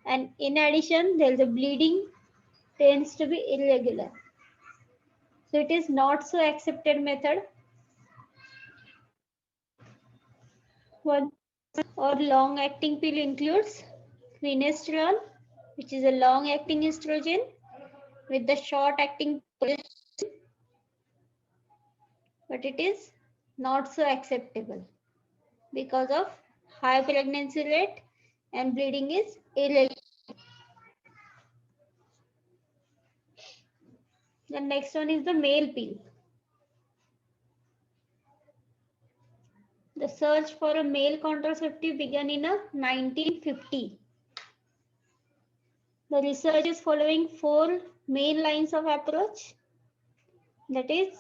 and in addition, there is a bleeding tends to be irregular. So it is not so accepted method. One or long-acting pill includes finasteride, which is a long-acting estrogen with the short-acting progesterone, but it is not so acceptable because of high pregnancy rate and bleeding is irregular. The next one is the male pill. The search for a male contraceptive began in 1950. The research is following 4 main lines of approach, that is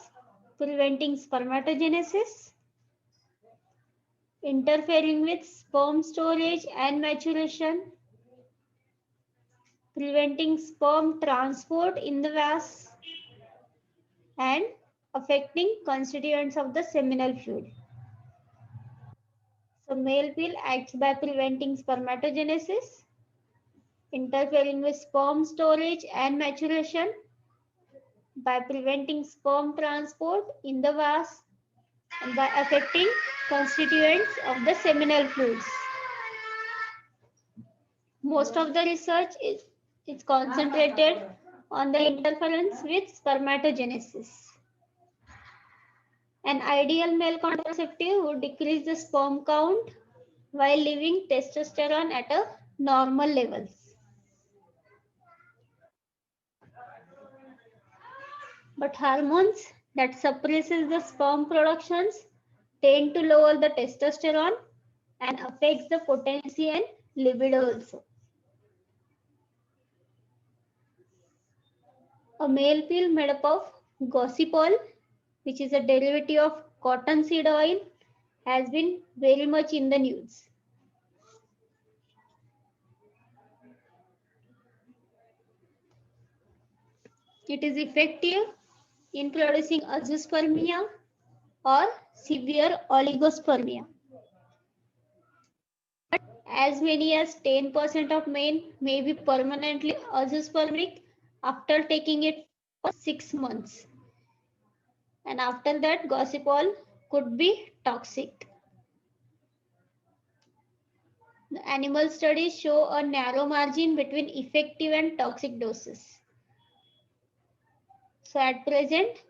preventing spermatogenesis, interfering with sperm storage and maturation, preventing sperm transport in the vas, and affecting constituents of the seminal fluid. So male pill acts by preventing spermatogenesis, interfering with sperm storage and maturation, by preventing sperm transport in the vas, and by affecting constituents of the seminal fluids. Most of the research is concentrated on the interference with spermatogenesis. An ideal male contraceptive would decrease the sperm count while leaving testosterone at a normal levels. But hormones that suppresses the sperm productions tend to lower the testosterone and affects the potency and libido also. A male pill made up of gossypol, which is a derivative of cottonseed oil, has been very much in the news. It is effective in producing azoospermia or severe oligospermia. But as many as 10% of men may be permanently azoospermic after taking it for 6 months. And after that, gossypol could be toxic. The animal studies show a narrow margin between effective and toxic doses. So at present,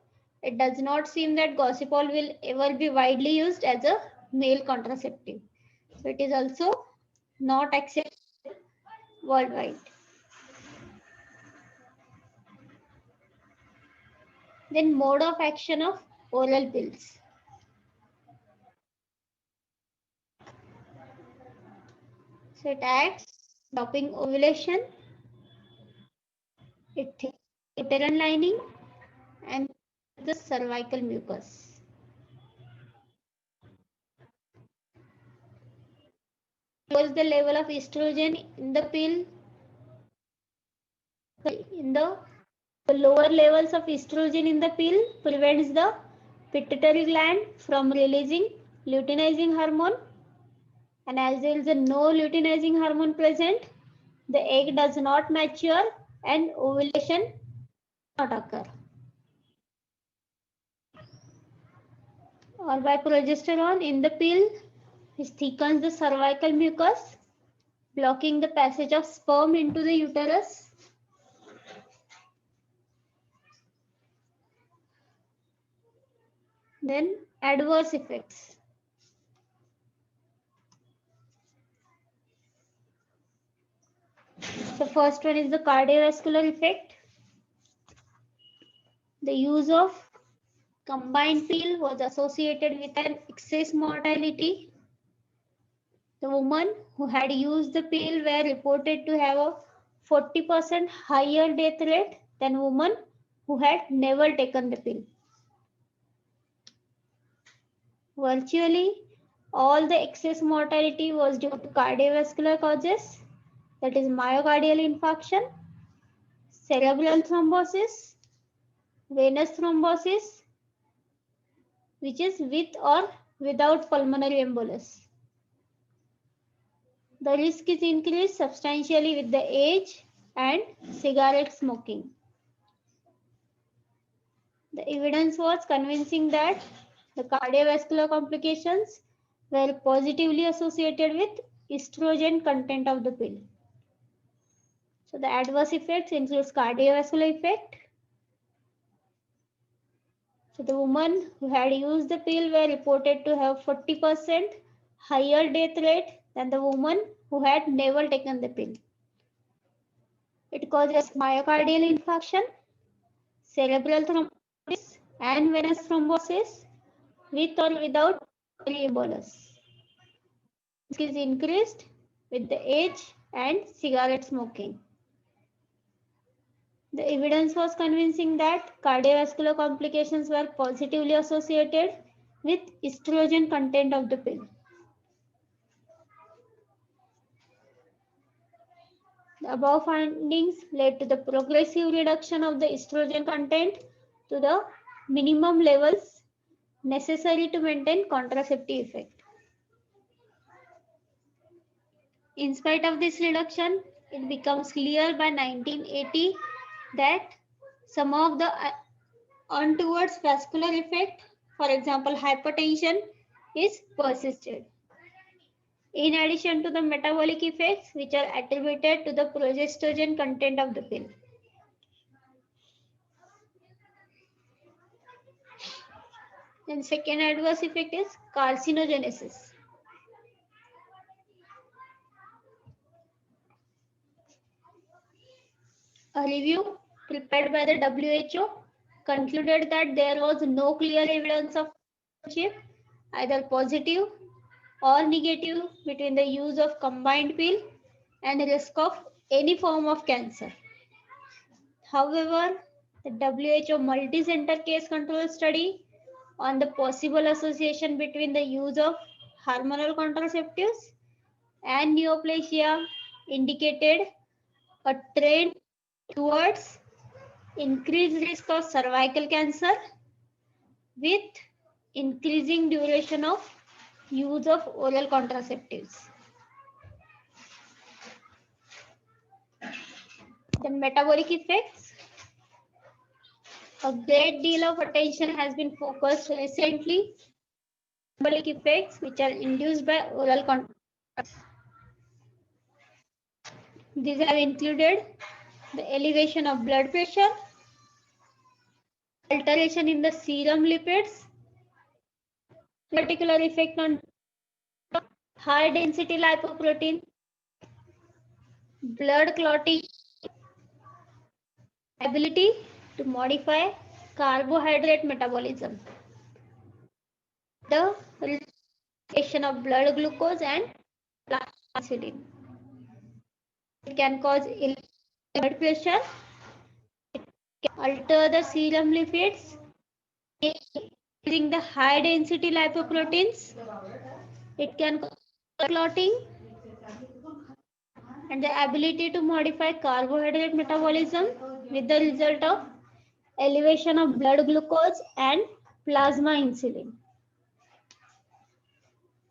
it does not seem that gossypol will ever be widely used as a male contraceptive. So it is also not accepted worldwide. Then mode of action of oral pills. So it acts stopping ovulation, it thickens the uterine lining and the cervical mucus. Lowers the level of estrogen in the pill. In the lower levels of estrogen in the pill prevents the pituitary gland from releasing luteinizing hormone, and as there is no luteinizing hormone present, the egg does not mature and ovulation does not occur. Or by progesterone in the pill, which thickens the cervical mucus, blocking the passage of sperm into the uterus. Then adverse effects. The first one is the cardiovascular effect. The use of combined pill was associated with an excess mortality. The women who had used the pill were reported to have a 40% higher death rate than women who had never taken the pill. Virtually all the excess mortality was due to cardiovascular causes, that is myocardial infarction, cerebral thrombosis, venous thrombosis, which is with or without pulmonary embolus. The risk is increased substantially with the age and cigarette smoking. The evidence was convincing that the cardiovascular complications were positively associated with estrogen content of the pill. So the adverse effects includes cardiovascular effect. So the women who had used the pill were reported to have 40% higher death rate than the woman who had never taken the pill. It causes myocardial infarction, cerebral thrombosis, and venous thrombosis with or without embolus. Risk is increased with the age and cigarette smoking. The evidence was convincing that cardiovascular complications were positively associated with estrogen content of the pill. The above findings led to the progressive reduction of the estrogen content to the minimum levels necessary to maintain contraceptive effect. In spite of this reduction, it becomes clear by 1980 that some of the untoward vascular effect, for example hypertension, is persisted. In addition to the metabolic effects which are attributed to the progestogen content of the pill. And second adverse effect is carcinogenesis. A review prepared by the WHO concluded that there was no clear evidence of relationship, either positive or negative, between the use of combined pill and risk of any form of cancer. However, the WHO multi-center case control study on the possible association between the use of hormonal contraceptives and neoplasia indicated a trend towards increased risk of cervical cancer with increasing duration of use of oral contraceptives. The metabolic effects. A great deal of attention has been focused recently on metabolic effects which are induced by oral contraceptives. These have included the elevation of blood pressure, alteration in the serum lipids, particular effect on high density lipoprotein, blood clotting, ability to modify carbohydrate metabolism, the regulation of blood glucose and plasma insulin. It can cause blood pressure, it can alter the serum lipids, increasing the high density lipoproteins, it can cause clotting, and the ability to modify carbohydrate metabolism with the result of elevation of blood glucose and plasma insulin.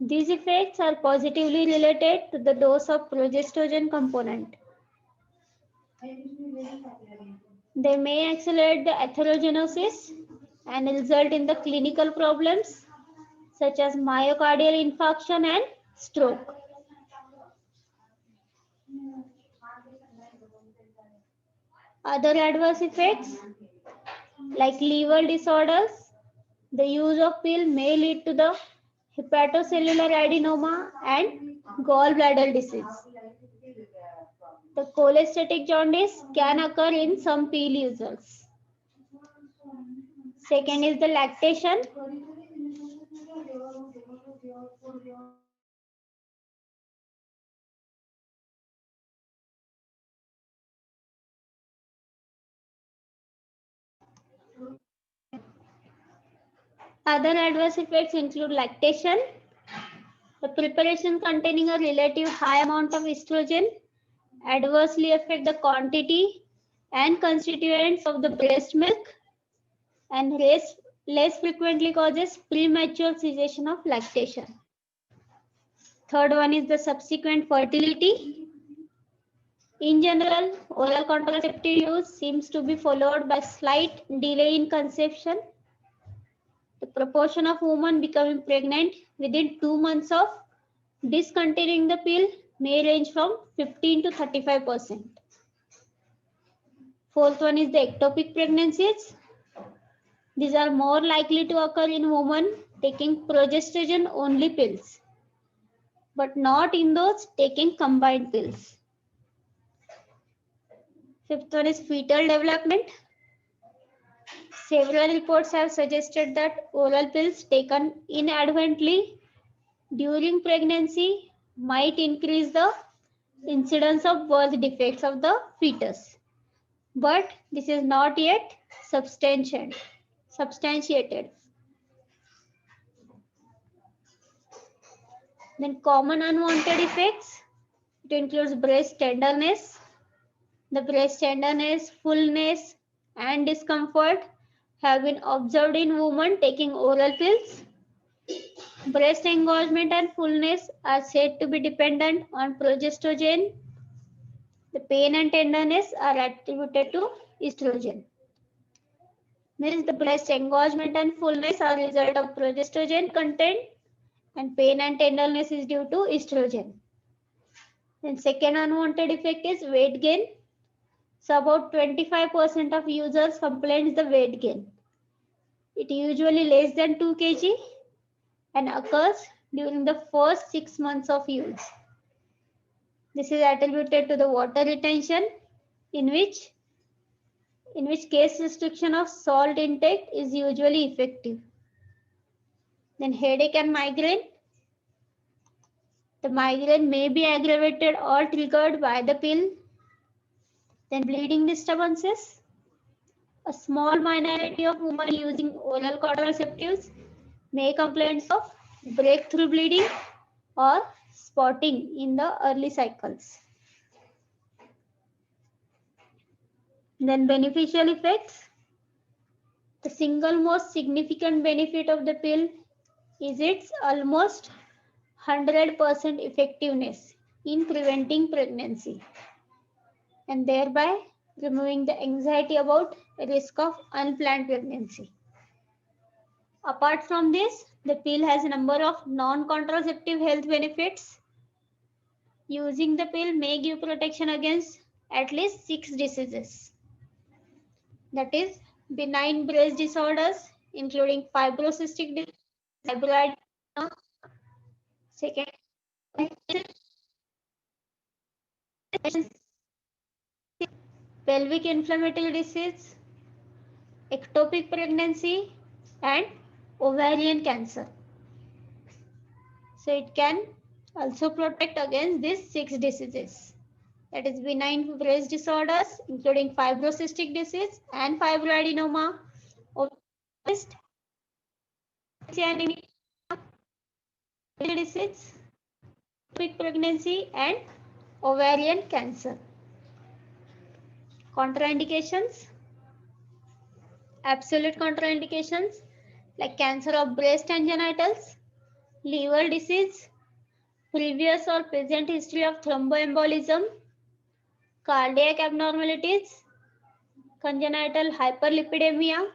These effects are positively related to the dose of progestogen component. They may accelerate the atherogenesis and result in the clinical problems such as myocardial infarction and stroke. Other adverse effects like liver disorders, the use of pill may lead to the hepatocellular adenoma and gallbladder disease. The cholestatic jaundice can occur in some pill users. Second is the lactation. Other adverse effects include lactation. The preparation containing a relative high amount of estrogen adversely affect the quantity and constituents of the breast milk and less frequently causes premature cessation of lactation. Third one is the subsequent fertility. In general, oral contraceptive use seems to be followed by slight delay in conception. The proportion of women becoming pregnant within 2 months of discontinuing the pill may range from 15 to 35%. Fourth one is the ectopic pregnancies. These are more likely to occur in women taking progesterone only pills, but not in those taking combined pills. Fifth one is fetal development. Several reports have suggested that oral pills taken inadvertently during pregnancy might increase the incidence of birth defects of the fetus. But this is not yet substantiated. Then common unwanted effects. It includes breast tenderness. The breast tenderness, fullness, and discomfort have been observed in women taking oral pills. Breast engorgement and fullness are said to be dependent on progesterone. The pain and tenderness are attributed to estrogen. Means the breast engorgement and fullness are a result of progesterone content, and pain and tenderness is due to estrogen. Then second unwanted effect is weight gain. So about 25% of users complain the weight gain. It usually less than 2 kg and occurs during the first 6 months of use. This is attributed to the water retention, in which case restriction of salt intake is usually effective. Then headache and migraine. The migraine may be aggravated or triggered by the pill. Then bleeding disturbances. A small minority of women using oral contraceptives may complain of breakthrough bleeding or spotting in the early cycles. Then beneficial effects. The single most significant benefit of the pill is its almost 100% effectiveness in preventing pregnancy and thereby removing the anxiety about risk of unplanned pregnancy. Apart from this, the pill has a number of non-contraceptive health benefits. Using the pill may give protection against at least 6 diseases. That is benign breast disorders, including fibrocystic disease, fibroid, second, pelvic inflammatory disease, ectopic pregnancy, and ovarian cancer. So it can also protect against these 6 diseases. That is benign breast disorders, including fibrocystic disease and fibroadenoma, disease, ectopic pregnancy, and ovarian cancer. Contraindications. Absolute contraindications like cancer of breast and genitals, liver disease, previous or present history of thromboembolism, cardiac abnormalities, congenital hyperlipidemia,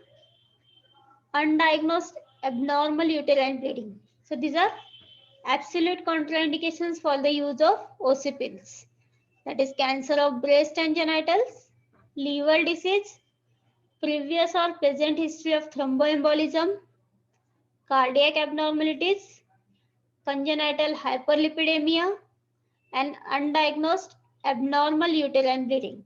undiagnosed abnormal uterine bleeding. So these are absolute contraindications for the use of OC pills. That is cancer of breast and genitals, liver disease, previous or present history of thromboembolism, cardiac abnormalities, congenital hyperlipidemia, and undiagnosed abnormal uterine bleeding.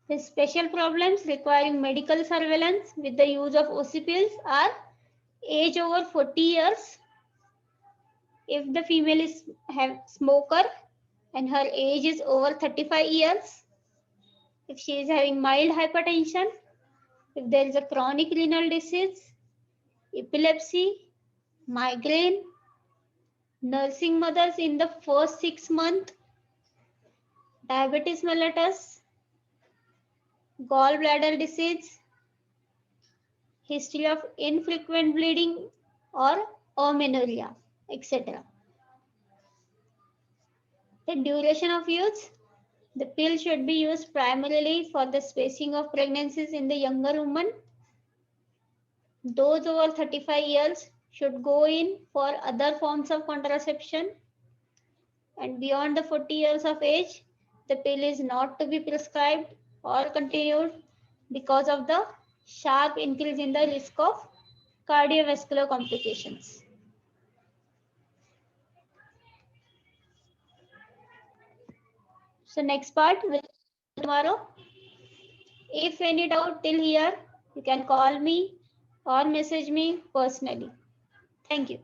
The special problems requiring medical surveillance with the use of OC pills are age over 40 years. If the female is a smoker and her age is over 35 years, if she is having mild hypertension, if there is a chronic renal disease, epilepsy, migraine, nursing mothers in the first 6 months, diabetes mellitus, gallbladder disease, history of infrequent bleeding or amenorrhea, etc. The duration of use. The pill should be used primarily for the spacing of pregnancies in the younger woman. Those over 35 years should go in for other forms of contraception. And beyond the 40 years of age, the pill is not to be prescribed or continued because of the sharp increase in the risk of cardiovascular complications. So next part will be tomorrow. If any doubt till here, you can call me or message me personally. Thank you.